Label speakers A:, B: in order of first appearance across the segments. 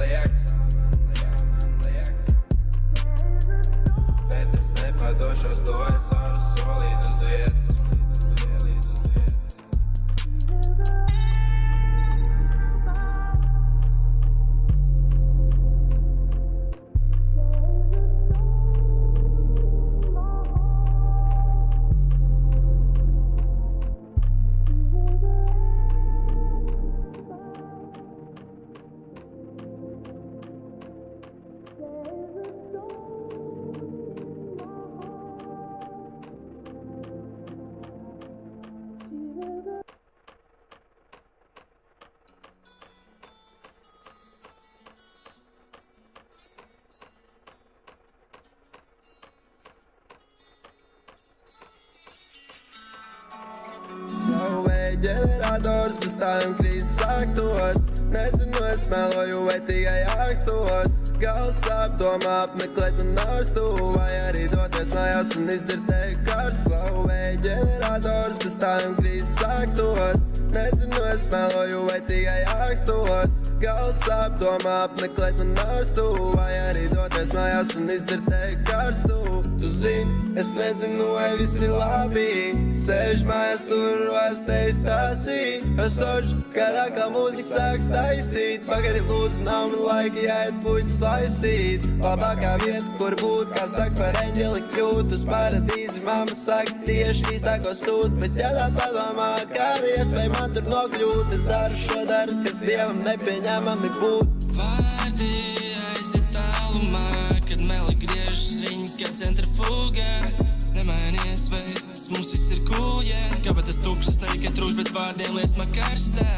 A: liekas. Bet es nepadošos, to es varu solīt uz vietas. Ģenerators bez tādiem krīzes aktos. Nezinu, es meloju vai tikai ākstos. Gals sāp, domā apmeklēt un ārstu, vai arī doties mājās un izdzert teju karsts. Klauvēja ģenerators bez tādiem krīzes aktos. Nezinu, es meloju vai tikai ākstos. Gals sāp, domā apmeklēt un ārstu, vai arī doties mājās un izdzert teju karstu. Tu zini, es nezinu, vai viss ir labi. Sēž mājās tur, vairs tevi stāsīt. Es soču, kādā kā mūzika sāks taisīt. Pagari lūdzu, nav man laika jāiet puķis laistīt. Labākā vieta, kur būt, kā saka par eņģeli kļūt. Uz paradīzi mamma saka tieši īstāko sūt. Bet ja tā padomā, kā arī iespēja man tur nokļūt. Es daru šo darbu, kas Dievam nepieņemami būt.
B: Vārdi aiziet tālumā, kad meli griežas riņa, kā centrifugā. Nemainies veids, mums viss ir cool, yeah. Kāpēc tas tukšas, ne tikai trūkst, bet vārdiem liest man karstā.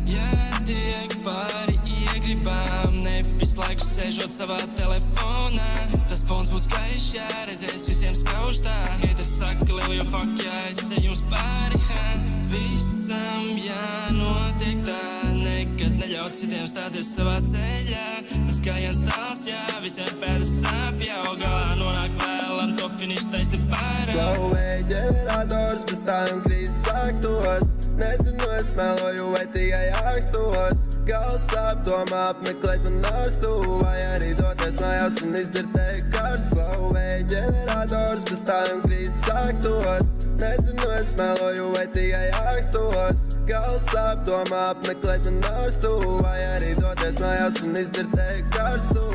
B: Jātiek pāri iegribām, ne visu laiku sēžot savā telefonā. Tas fons būs skaišs, jā, redzēs visiem skauštā. Haters saka, lielu jo fuck, jā, es eju jums pāri, ha. Visam jānotiek tā, nekad neļaut citiem stāties savā ceļā. Tas gājiens tāls, jā, visiem pēdas sāp, jau galā nonāk vēlam, to finišu taisni pārāk.
A: Klauvēja ģenerators bez tādiem krīzes aktos. Nezinu, es meloju vai tikai ākstos. Gals sāp, domā apmeklēt un ārstu, vai arī doties mājās un izdzert teju karsts. Klauvēja ģenerators bez tādiem krīzes aktos. Nezinu, es meloju vai tikai ākstos. Gals sāp, domā apmeklēt un ārstu, vai arī doties mājās un izdzert teju karstu.